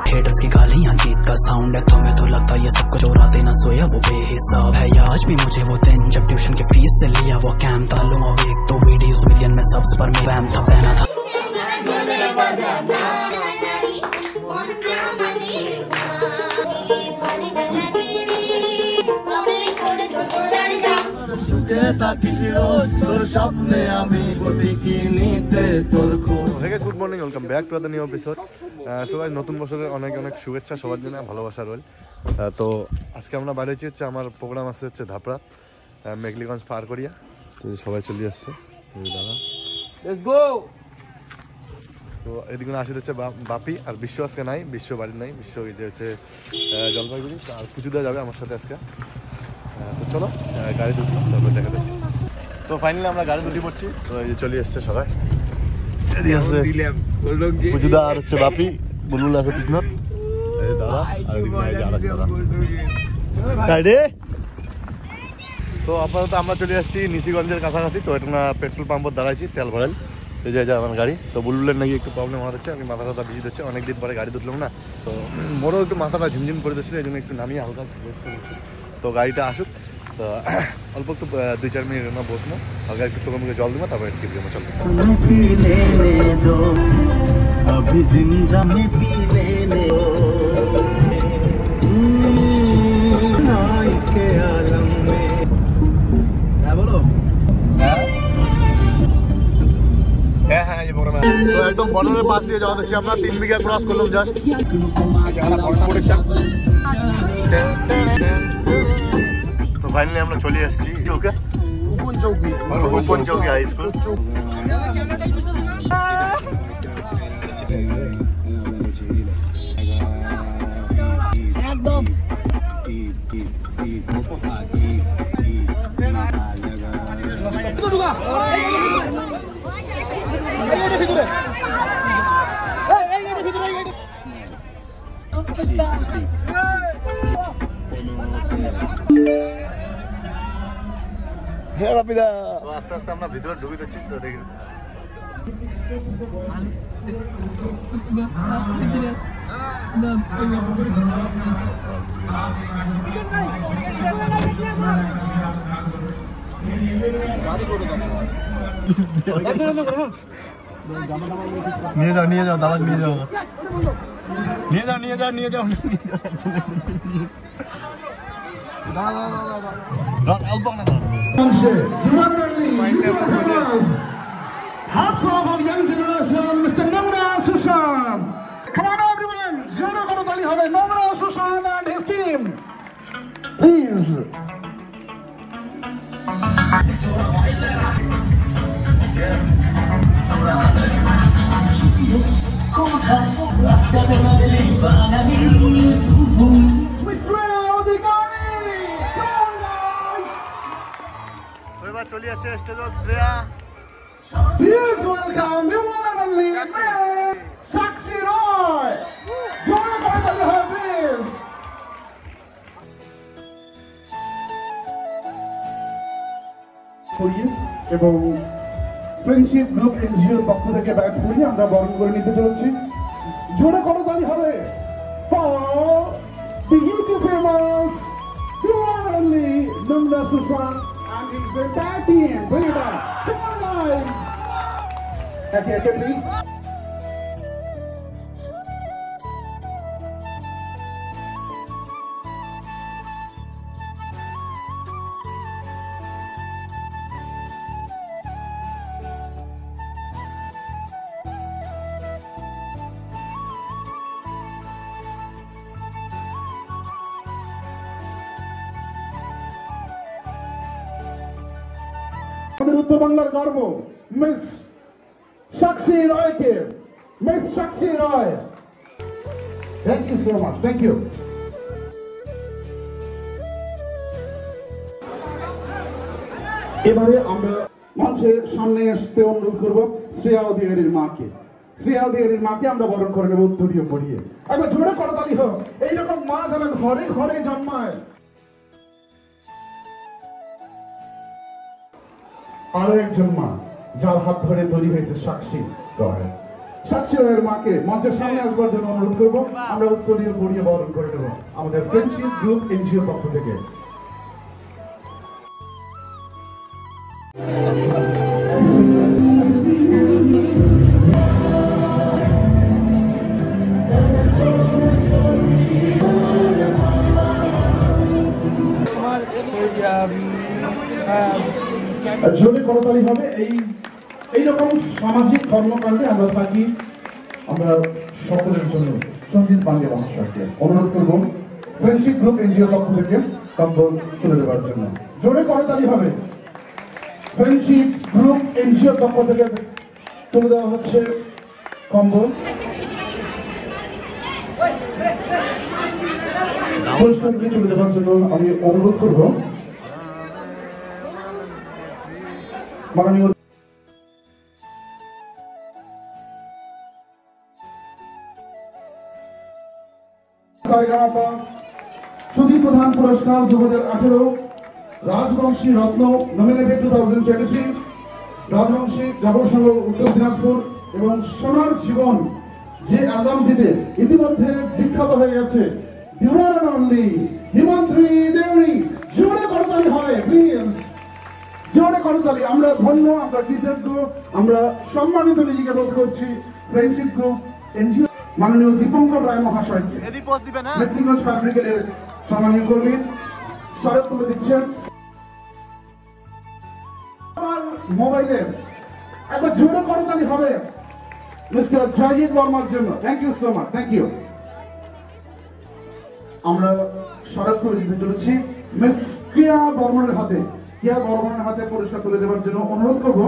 Haters की गालियां गीत का साउंड है, तुम्हें तो लगता ये सब कुछ चोराते ना सोया वो बेहिसाब है। या आज भी मुझे वो दिन जब ट्यूशन के फीस से लिया वो कैम था। लूँ अब एक तो वीडियोस मिलियन में सब्स पर मैं फैम था सहना था। Good morning, welcome back to the new episode. সবাই নতুন বছরের অনেক অনেক শুভেচ্ছা, সবার জন্য ভালোবাসা রইল। তো আজকে আমরা বাইরে হচ্ছে আমার প্রোগ্রাম আছে হচ্ছে ধাপড়া মেঘলিগঞ্জ পার করিয়া, তো সবাই চলে আসছে দাদা। Let's go. তো এদিকে আসলে হচ্ছে বাপি আর বিশ্ব আজকে নাই, বিশ্ব বাড়ির নাই, বিশ্ব যে হচ্ছে জলপাইগুড়ি, আর পুজো দেওয়া যাবে আমার সাথে আজকে। তো চলো গাড়ি দুটি তারপর দেখা যাচ্ছে। তো ফাইনালি আমরা গাড়ি দুটি পড়ছি, তো এই যে চলে এসছে সবাই। পুজুদা আর হচ্ছে বাপি, বুলবুল আছে কৃষ্ণত দাদা, আর দাদা। তো আপাতত আমরা চলে আসছি নিশিগঞ্জের কাছাকাছি। তো এটা না পেট্রোল পাম্পের দাঁড়াইছি তেল ভরাল, এই যে আমার গাড়ি। তো বুলবুলের নাকি একটু প্রবলেম হচ্ছে, আমি মাথা টাথা ভিজি দিচ্ছে, অনেকদিন পরে গাড়ি তুললাম না, তো মোরও একটু মাথাটা ঝিমঝিম করে দিচ্ছিল, এই জন্য একটু নামিয়ে হালকা। তো গাড়িটা আসুক, তো অল্প একটু 2-4 মিনিট না বসবো, হালকা একটু চোখে মুখে জল দেবো, তারপর একটু চলবো। তো একদম বর্ডারের পাশ দিয়ে যাওয়া হচ্ছে, আমরা 3 বিঘা ক্রস করলাম জাস্ট। তো ফাইনালি আমরা চলে আসছি উপন চৌকি হাই স্কুল। একদম আস্তে আস্তে আমরা ভিতরে ঢুকে যাচ্ছি। তো দেখি নিয়ে যাও দাদা, নিয়ে যাও Heart of young generation, Mr. Namra Sushan. Come on, everyone. Jora Korotali have Namra Sushan and his team. Please. চলে আসছে স্টেজে Shreya. Please welcome the one and only Sakshi Roy. Jora Korotali have please. এবং friendship group এনজিওর পক্ষ থেকে batch করিয়ে আমরা বরণ করে নিতে চলেছি। জোরে করতালি হবে for the YouTube famous the one and only Namra Sushan and his entire team. Bring it on. Come on guys. Okay, please. আমাদের উত্তর বাংলার গর্ব মিস সাক্ষী রয়কে, miss Sakshi Roy, thank you so much, thank you. এবারে আমরা মঞ্চের সামনে আসতে অনুরোধ করব শ্রেয়া অধিকারীর মাকে। শ্রেয়া অধিকারীর মাকে আমরা বরণ করে নেব উত্তরীয় পড়িয়ে। একবার জোরে করতালি হোক। এইরকম মা যেন ঘরে ঘরে জন্মায়। আরো একজন মা যার হাত ধরে তৈরি হয়েছে সাক্ষী রয়। সাক্ষীর মাকে মঞ্চের সামনে আসবার জন্য অনুরোধ করবো। আমরা উত্তরীয় গড়িয়ে বরণ করে নেব আমাদের ফ্রেন্ডশিপ গ্রুপ এনজিও পক্ষ থেকে। জোরে করতালি হবে। এইরকম সামাজিক কর্মকাণ্ডে আমরা থাকি। আমরা সকলের জন্য সঞ্জিত পান্ডে মহাশয়কে অনুরোধ করব ফ্রেন্ডশিপ গ্রুপ এনজিও পক্ষ থেকে কম্বল তুলে দেওয়ার জন্য। জোরে করতালি হবে। ফ্রেন্ডশিপ গ্রুপ এনজিও পক্ষ থেকে তুলে দেওয়া হচ্ছে কম্বল। পুরস্কারটি তুলে দেওয়ার জন্য আমি অনুরোধ করব মাননীয় সুধী প্রধান পুরস্কার 2018 রাজবংশী রত্ন নমিনেটেড 2023 রাজবংশী গবেষণা উত্তর দিনাজপুর এবং সোনার জীবন যে অ্যালবামটিতে ইতিমধ্যে বিখ্যাত হয়ে গেছে হিমন্ত্রী দেউরি। জোরে করতালি হবে প্লিজ, জোরে করতালি। আমরা ধন্য, আমরা কৃতজ্ঞ, আমরা সম্মানিত নিজেকে বোধ করছি ফ্রেন্ডশিপ গ্রুপ এনজিও মাননীয় দীপঙ্কর রায় মহাশয়কে মেট্রিকগঞ্জ ফ্যাব্রিকের সম্মানীয় কর্মী স্মারক তুলে দিচ্ছেন। মোবাইলে একবার জোরে করতালি হবে মিস্টার জয়জিৎ বর্মার জন্য। Thank you so much, thank you. আমরা স্মারক করে দিতে চলেছি মিস কিয়া বর্মনের হাতে। কিয়া বর্মনের হাতে পুরস্কার তুলে দেওয়ার জন্য অনুরোধ করব।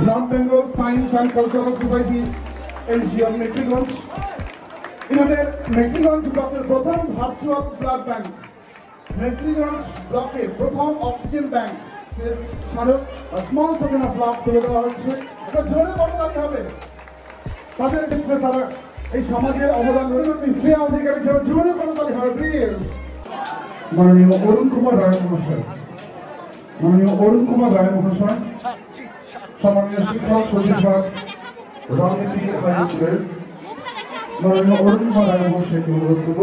North Bengal Science and Cultural Society NGO মেট্রিকগঞ্জ ইনাদের মেট্রিকগঞ্জ ব্লকের প্রথম ভার্চুয়াল ব্লাড ব্যাংক, মেট্রিকগঞ্জ ব্লকের প্রথম অক্সিজেন ব্যাংক স্মারক স্মল টোকেন অফ লাভ তুলে দেওয়া হচ্ছে। এটা জোরে করতালি হবে। তাদের ক্ষেত্রে তারা এই সমাজের অবদান রয়েছে। শ্রেয়া অধিকারী জোরে করতালি হবে প্লিজ। মাননীয় অরুণ কুমার রায় মহাশয়, মাননীয় অরুণ কুমার রায় মহাশয়, সম্মানীয় শিক্ষক সচিব রাজনীতি হাইস্কুলের মাননীয় অরুণ কুমার রায় মহাশয়কে অনুরোধ করব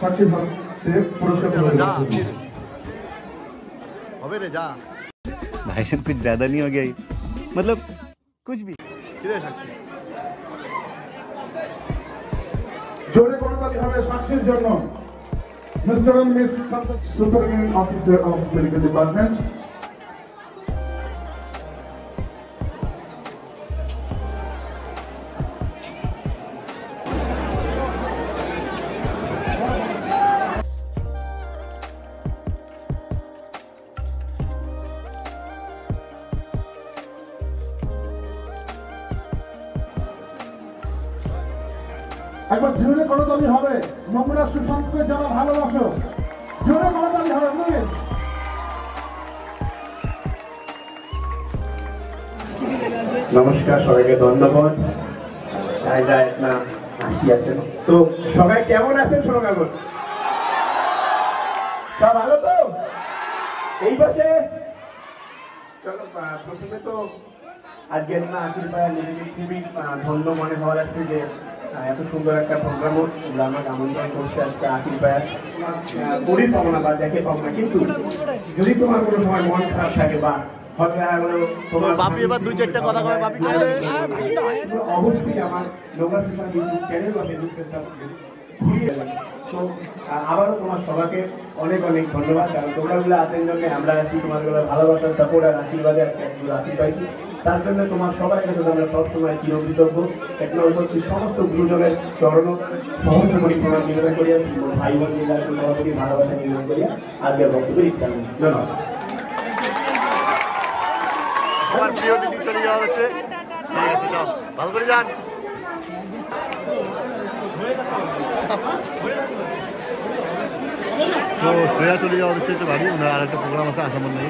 সাক্ষী ভারতে পুরস্কার भाई साहब कुछ ज्यादा नहीं हो गया, मतलब कुछ भी। জোরে করতালি হবে সাক্ষীর জন্য mister and miss superintendent officer of medical department. একবার জোরে করতালি হবে। নোংরা সুশান্তকে যারা ভালোবাসো জোরে করতালি হবে প্লিজ। নমস্কার, সবাইকে ধন্যবাদ। আছেন তো সবাই কেমন আছেন? শোনো কেমন সব ভালো তো? এই পাশে চলো প্রথমে তো আজকের না আশীর্বাদ নিজেকে খুবই ধন্য মনে হওয়া যাচ্ছে যে এত সুন্দর একটা প্রোগ্রামও আমাকে আমন্ত্রণ করছে আজকে আশীর্বাদ করি পাবো না বা দেখে পাবো না, কিন্তু যদি তোমার কোনো সময় মন খারাপ থাকে বা তোমার বাপি এবার দুই চারটা কথা কয় বাপি অবশ্যই আমার লোকাল চ্যানেল বা ফেসবুক আবারও তোমার সবাইকে অনেক অনেক ধন্যবাদ, কারণ তোমরাগুলো আছেন জন্য আমরা আছি, তোমারগুলো ভালোবাসার সাপোর্ট আর আশীর্বাদে আজকে আশীর্বাদ পাইছি। তার জন্য তোমার সবার কাছে আমরা সবসময় চিরকৃতজ্ঞ। টেকনোলজি সমস্ত গুরুজনের চরণ সমস্ত পরিক্রমা নিবেদন করিয়া ভাই বোন জেলার সভাপতি ভালোবাসা নিবেদন করিয়া আজকের বক্তব্য ইচ্ছা ধন্যবাদ। আমার প্রিয় দিদি চলে যাওয়া হচ্ছে, ভালো করে যান। তো শ্রেয়া চলে যাওয়া হচ্ছে একটু বাড়ি, ওনার আর একটা প্রোগ্রাম আছে আসামন নেই।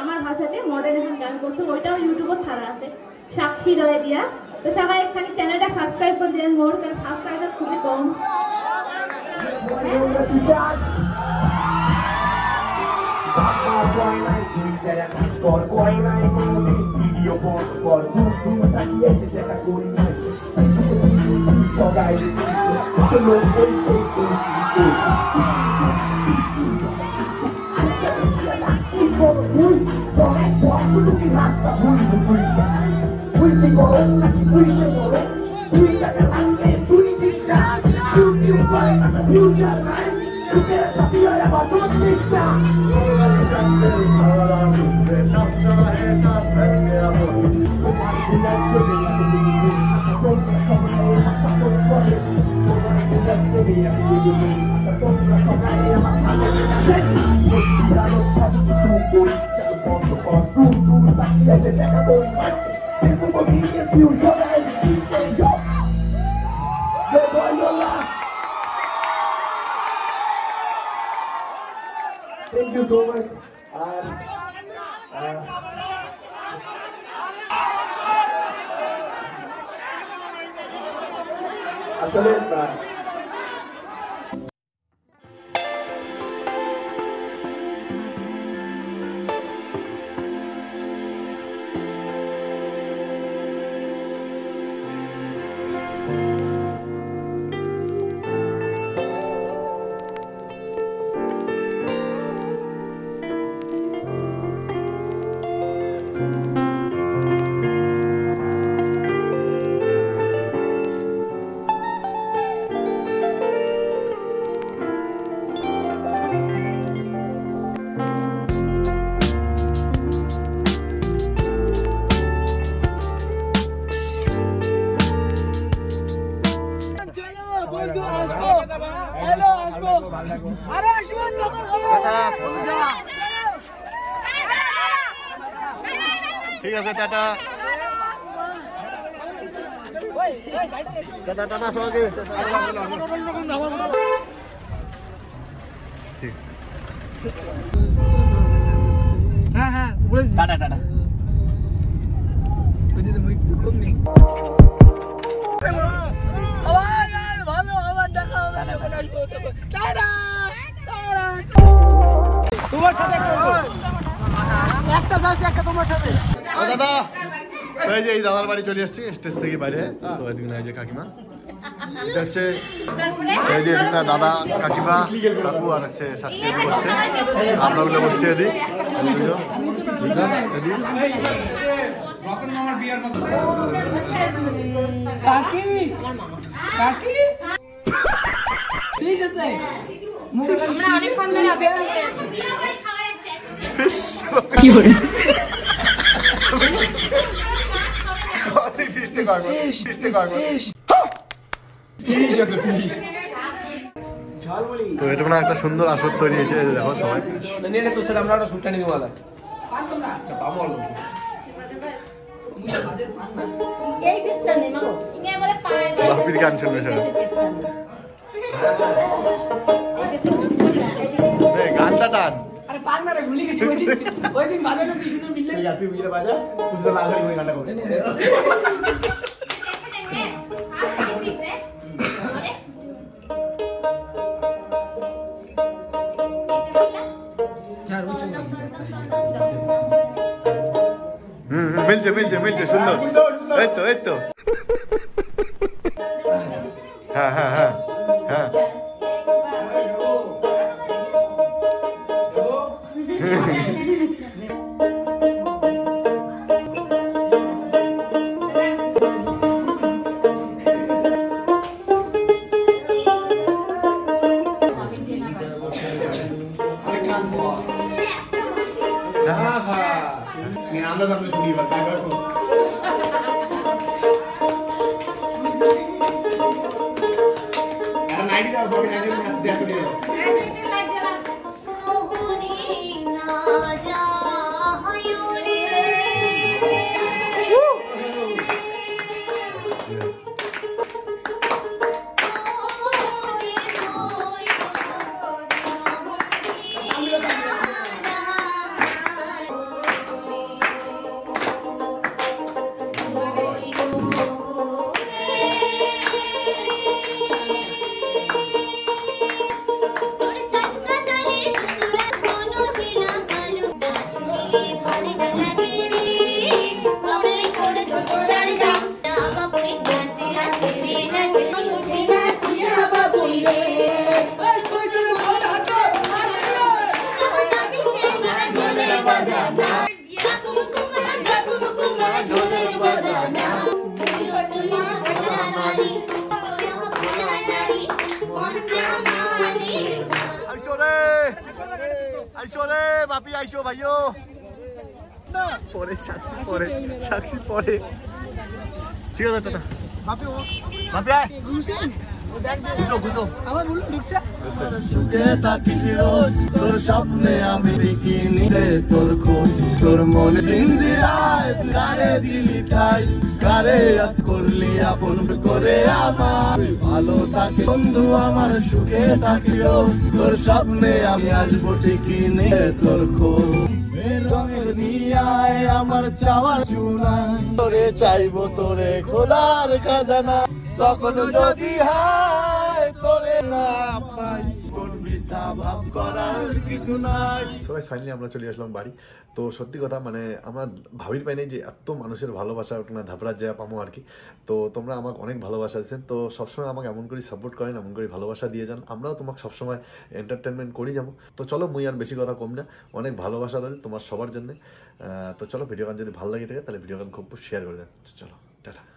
আমার ভাষাতে মডার্নিজম গান করছে, ওইটাও ইউটিউবে ছাড়া আছে, সাক্ষী রয়ে দিয়া। তো সবাই খালি চ্যানেলটা সাবস্ক্রাইব করে দেন মোর, কারণ সাবস্ক্রাইবার খুবই কম। Thank you so much. আসলে ঠিক আছে, টাটা টাটা টাটা সবাইকে। ঠিক হ্যাঁ হ্যাঁ টাটা টাটা। তোমার সাথে একটা তোমার সাথে দাদা, এই যে এই দাদার বাড়ি চলে আসছি স্টেজ থেকে বাইরে। তো এদিকে না, এই যে কাকিমা, এটা হচ্ছে এই যে এদিকে দাদা কাকিমা কাকু আর হচ্ছে সাথে বসছে, আমরা ওগুলো বসছি এদিক কাকি কাকি প্লিজ আছে আমরা অনেকক্ষণ ধরে অপেক্ষা করে আছি। কি হলো তো এটা মানে একটা সুন্দর আসর তৈরি হয়েছে, দেখো সবাই। গান শুনবে গানটা টান। আরে পান না রে, ভুলে গেছি ওই দিন বাজানো কি সুন্দর মিললে। তুই মিলে বাজা, বুঝতে লাগা ওই গানটা করে। यार वो चल মিলছে সুন্দর এই তো হ্যাঁ হ্যাঁ হ্যাঁ হ্যাঁ आंदा था सुनी बता को यार नाइट का बॉडी नाइट में दे सुनी বাপি আইসো ভাইও না পরে সাক্ষী পরে ঠিক আছে দাদা বাপি আয় ঘুষো আমার বলুন ঢুকছে সুখে থাকিস রোজ তোর স্বপ্নে আমি কিনি রে তোর খোঁজ তোর মনে পিঞ্জিরায় কারে দিলি ঠাই কারে ইয়াদ করলি আপন করে আমার ভালো থাকে বন্ধু আমার সুখে থাকি রোজ তোর স্বপ্নে আমি আসবো ঠিকই নে তোর খোঁজ রঙের নিয়ায় আমার চাওয়ার শুনাই তোরে চাইবো তোরে খোদার খাজানা তখন যদি হায় তোরে না পাই তোর বৃথা ভাব করার কিছু নাই। সো গাইস ফাইনালি আমরা চলে আসলাম বাড়ি। তো সত্যি কথা মানে আমরা ভাবির পাই নাই যে এত মানুষের ভালোবাসা ওটা ধাপড়া যা পামো আর কি। তো তোমরা আমাকে অনেক ভালোবাসা দিচ্ছেন, তো সবসময় আমাকে এমন করে সাপোর্ট করেন, এমন করে ভালোবাসা দিয়ে যান, আমরাও তোমাকে সবসময় এন্টারটেনমেন্ট করি যাবো। তো চলো মুই আর বেশি কথা কম না, অনেক ভালোবাসা রইল তোমার সবার জন্য। তো চলো ভিডিও গান যদি ভালো লাগে থাকে তাহলে ভিডিও গান খুব শেয়ার করে দেন। চলো টাটা।